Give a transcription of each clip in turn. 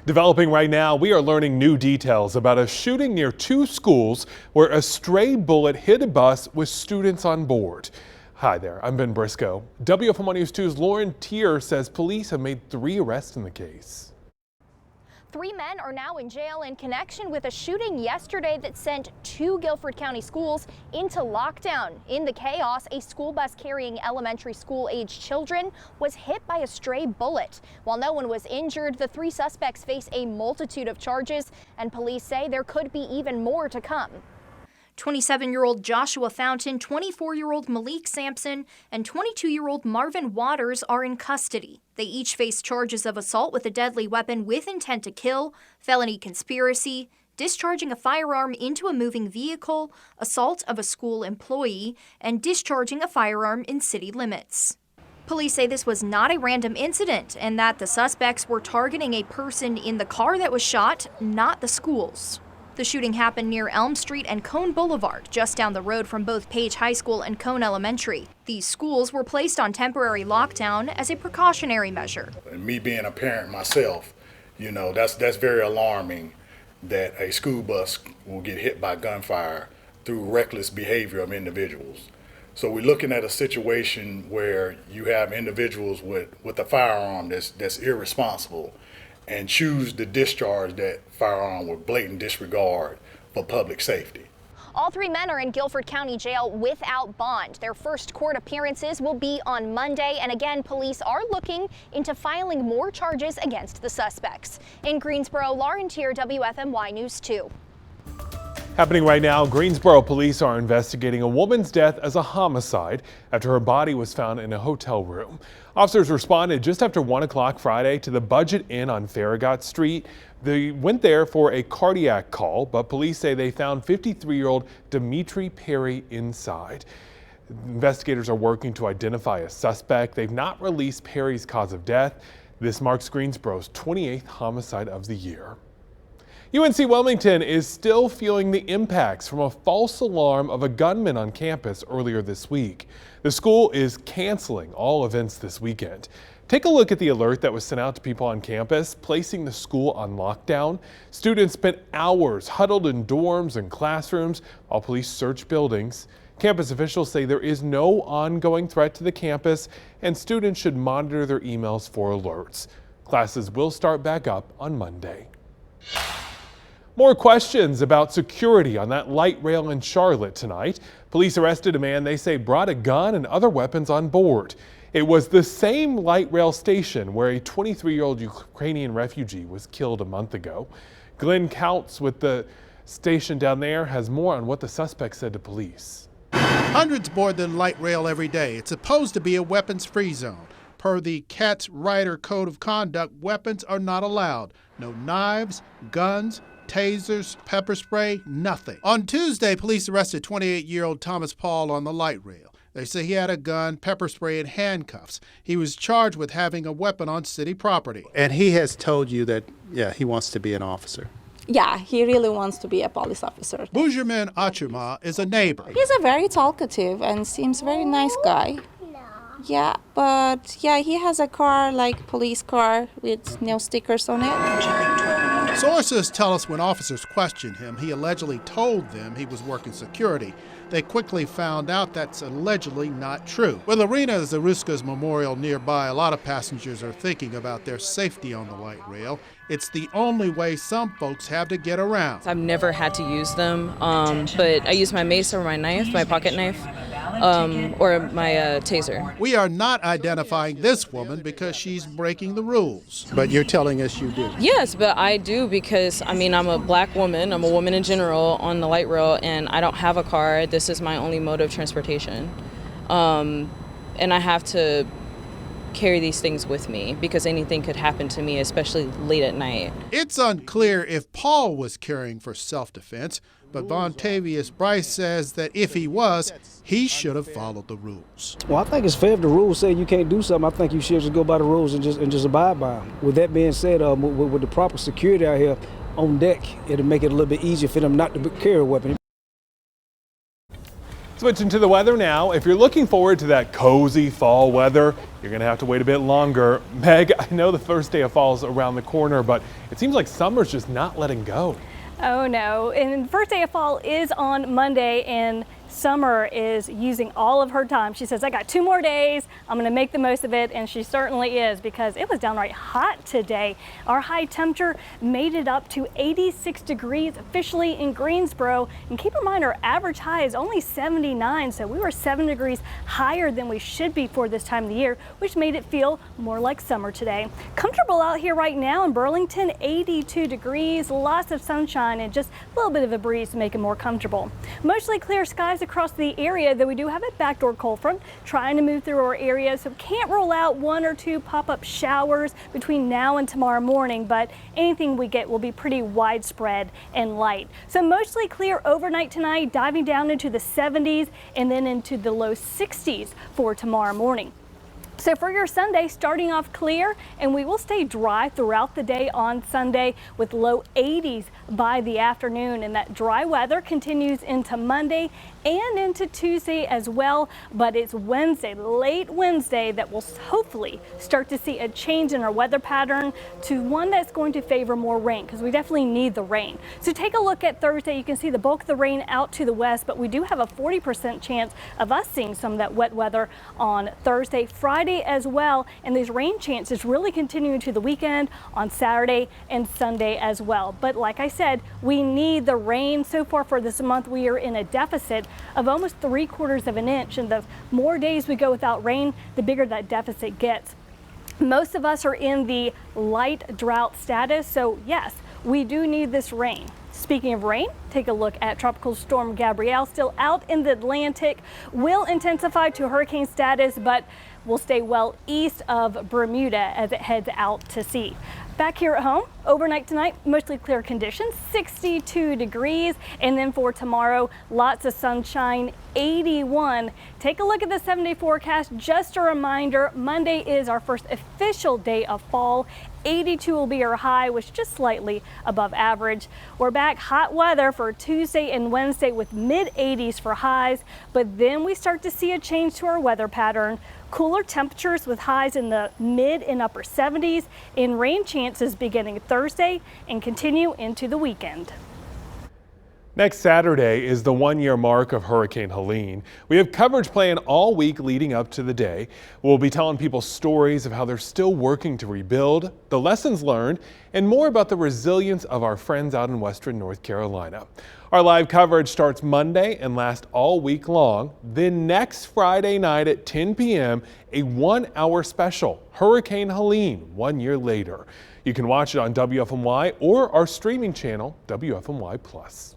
Developing right now, we are learning new details about a shooting near two schools where a stray bullet hit a bus with students on board. Hi there, I'm Ben Briscoe. WFMY News 2's Lauren Tier says police have made 3 arrests in the case. 3 men are now in jail in connection with a shooting yesterday that sent 2 Guilford County schools into lockdown. In the chaos, a school bus carrying elementary school-aged children was hit by a stray bullet. While no one was injured, the 3 suspects face a multitude of charges, and police say there could be even more to come. 27-year-old Joshua Fountain, 24-year-old Malik Sampson, and 22-year-old Marvin Waters are in custody. They each face charges of assault with a deadly weapon with intent to kill, felony conspiracy, discharging a firearm into a moving vehicle, assault of a school employee, and discharging a firearm in city limits. Police say this was not a random incident and that the suspects were targeting a person in the car that was shot, not the schools. The shooting happened near Elm Street and Cone Boulevard, just down the road from both Page High School and Cone Elementary. These schools were placed on temporary lockdown as a precautionary measure. And me being a parent myself, that's very alarming that a school bus will get hit by gunfire through reckless behavior of individuals. So we're looking at a situation where you have individuals with a firearm that's irresponsible and choose to discharge that firearm with blatant disregard for public safety. All 3 men are in Guilford County Jail without bond. Their first court appearances will be on Monday, and again, police are looking into filing more charges against the suspects. In Greensboro, Lauren Tier, WFMY News 2. Happening right now, Greensboro police are investigating a woman's death as a homicide after her body was found in a hotel room. Officers responded just after 1 o'clock Friday to the Budget Inn on Farragut Street. They went there for a cardiac call, but police say they found 53-year-old Dimitri Perry inside. Investigators are working to identify a suspect. They've not released Perry's cause of death. This marks Greensboro's 28th homicide of the year. UNC Wilmington is still feeling the impacts from a false alarm of a gunman on campus earlier this week. The school is canceling all events this weekend. Take a look at the alert that was sent out to people on campus, placing the school on lockdown. Students spent hours huddled in dorms and classrooms while police searched buildings. Campus officials say there is no ongoing threat to the campus and students should monitor their emails for alerts. Classes will start back up on Monday. More questions about security on that light rail in Charlotte tonight. Police arrested a man they say brought a gun and other weapons on board. It was the same light rail station where a 23-year-old Ukrainian refugee was killed a month ago. Glenn Counts with the station down there has more on what the suspect said to police. Hundreds board the light rail every day. It's supposed to be a weapons-free zone. Per the CATS Rider Code of Conduct, weapons are not allowed. No knives, guns, tasers, pepper spray, nothing. On Tuesday, police arrested 28-year-old Thomas Paul on the light rail. They say he had a gun, pepper spray, and handcuffs. He was charged with having a weapon on city property. And he has told you that, he wants to be an officer. Yeah, he really wants to be a police officer. Bujerman Achuma is a neighbor. He's a very talkative and seems very nice guy. Yeah, but he has a car, like police car, with no stickers on it. Sources tell us when officers questioned him, he allegedly told them he was working security. They quickly found out that's allegedly not true. With Arena Zaruska's memorial nearby, a lot of passengers are thinking about their safety on the light rail. It's the only way some folks have to get around. I've never had to use them, but I use my mace or my knife, my pocket knife, or my taser. We are not identifying this woman because she's breaking the rules. But you're telling us you do. Yes, but I do because, I'm a black woman, I'm a woman in general on the light rail, and I don't have a car. This is my only mode of transportation. And I have to carry these things with me because anything could happen to me, especially late at night. It's unclear if Paul was carrying for self-defense, but Vontavious Bryce says that if he was, he should have followed the rules. Well, I think it's fair if the rules say you can't do something. I think you should just go by the rules and just abide by them. With that being said, with the proper security out here on deck, it'll make it a little bit easier for them not to carry a weapon. Switching to the weather now. If you're looking forward to that cozy fall weather, you're going to have to wait a bit longer. Meg, I know the first day of fall is around the corner, but it seems like summer's just not letting go. Oh no, and the first day of fall is on Monday, and Summer is using all of her time. She says, I got 2 more days, I'm gonna make the most of it, and she certainly is, because it was downright hot today. Our high temperature made it up to 86 degrees officially in Greensboro, and keep in mind our average high is only 79, so we were 7 degrees higher than we should be for this time of the year, which made it feel more like summer today. Comfortable out here right now in Burlington, 82 degrees, lots of sunshine, and just a little bit of a breeze to make it more comfortable. Mostly clear skies across the area, though we do have a backdoor cold front trying to move through our area, so can't rule out 1 or 2 pop-up showers between now and tomorrow morning, but anything we get will be pretty widespread and light. So mostly clear overnight tonight, diving down into the 70s and then into the low 60s for tomorrow morning. So for your Sunday, starting off clear, and we will stay dry throughout the day on Sunday with low 80s by the afternoon, and that dry weather continues into Monday and into Tuesday as well. But it's Wednesday, late Wednesday, that we'll hopefully start to see a change in our weather pattern to one that's going to favor more rain, because we definitely need the rain. So take a look at Thursday. You can see the bulk of the rain out to the west, but we do have a 40% chance of us seeing some of that wet weather on Thursday, Friday as well, and these rain chances really continuing to the weekend on Saturday and Sunday as well. But like I said, we need the rain. So far for this month, we are in a deficit of almost 3/4 of an inch, and the more days we go without rain, the bigger that deficit gets. Most of us are in the light drought status, so yes, we do need this rain. Speaking of rain, take a look at Tropical Storm Gabrielle, still out in the Atlantic, will intensify to hurricane status, but will stay well east of Bermuda as it heads out to sea. Back here at home, overnight tonight, mostly clear conditions, 62 degrees, and then for tomorrow, lots of sunshine, 81. Take a look at the 7-day forecast. Just a reminder, Monday is our first official day of fall. 82 will be our high, which is just slightly above average. We're back hot weather for Tuesday and Wednesday with mid-80s for highs, but then we start to see a change to our weather pattern. Cooler temperatures with highs in the mid and upper 70s, and rain chances beginning Thursday and continue into the weekend. Next Saturday is the 1-year mark of Hurricane Helene. We have coverage planned all week leading up to the day. We'll be telling people stories of how they're still working to rebuild, the lessons learned, and more about the resilience of our friends out in Western North Carolina. Our live coverage starts Monday and lasts all week long. Then next Friday night at 10 p.m., a 1-hour special, Hurricane Helene, 1 year later. You can watch it on WFMY or our streaming channel, WFMY+.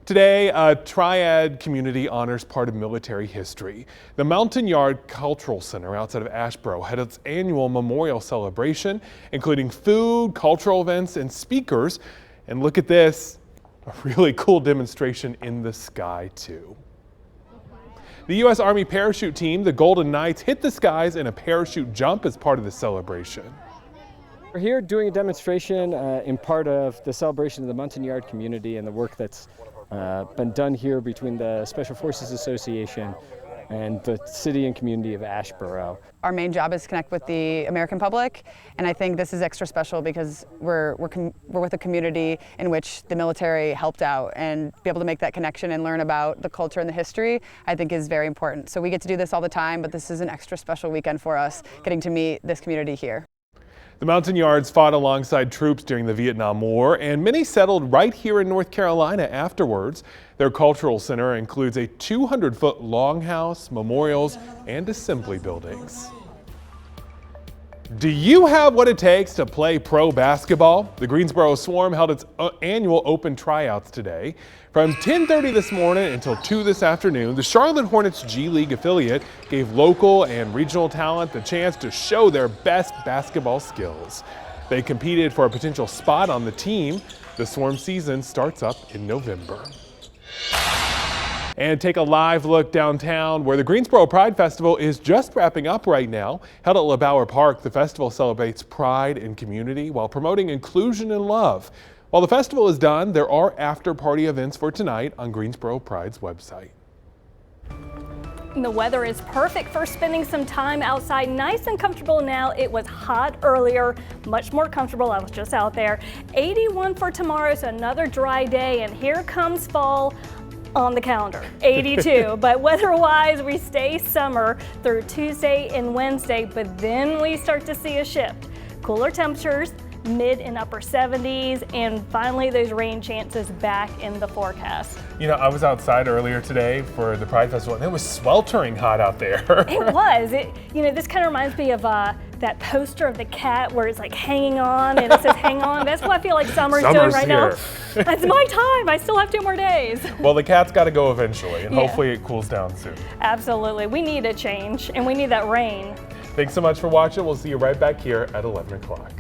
Today, a Triad community honors part of military history. The Mountain Yard Cultural Center outside of Asheboro had its annual memorial celebration, including food, cultural events, and speakers. And look at this, a really cool demonstration in the sky, too. The U.S. Army parachute team, the Golden Knights, hit the skies in a parachute jump as part of the celebration. We're here doing a demonstration in part of the celebration of the Mountain Yard community and the work that's been done here between the Special Forces Association and the city and community of Asheboro. Our main job is to connect with the American public, and I think this is extra special because we're with a community in which the military helped out, and be able to make that connection and learn about the culture and the history, I think is very important. So we get to do this all the time, but this is an extra special weekend for us, getting to meet this community here. The Mountain Yards fought alongside troops during the Vietnam War, and many settled right here in North Carolina afterwards. Their cultural center includes a 200-foot longhouse, memorials, and assembly buildings. Do you have what it takes to play pro basketball? The Greensboro Swarm held its annual open tryouts today. From 10:30 this morning until 2 this afternoon, the Charlotte Hornets G League affiliate gave local and regional talent the chance to show their best basketball skills. They competed for a potential spot on the team. The Swarm season starts up in November. And take a live look downtown where the Greensboro Pride Festival is just wrapping up right now. Held at LeBauer Park, the festival celebrates pride and community while promoting inclusion and love. While the festival is done, there are after-party events for tonight on Greensboro Pride's website. And the weather is perfect for spending some time outside, nice and comfortable now. It was hot earlier, much more comfortable. I was just out there. 81 for tomorrow, so another dry day, and here comes fall on the calendar, 82. But weather-wise, we stay summer through Tuesday and Wednesday, but then we start to see a shift. Cooler temperatures, mid and upper 70s, and finally those rain chances back in the forecast. You know, I was outside earlier today for the Pride Festival, and it was sweltering hot out there. It was. You know, this kind of reminds me of that poster of the cat where it's like hanging on and it says hang on. That's what I feel like summer's doing right here. now. It's my time. I still have 2 more days. Well, the cat's got to go eventually, and Yeah. hopefully it cools down soon. Absolutely. We need a change, and we need that rain. Thanks so much for watching. We'll see you right back here at 11 o'clock.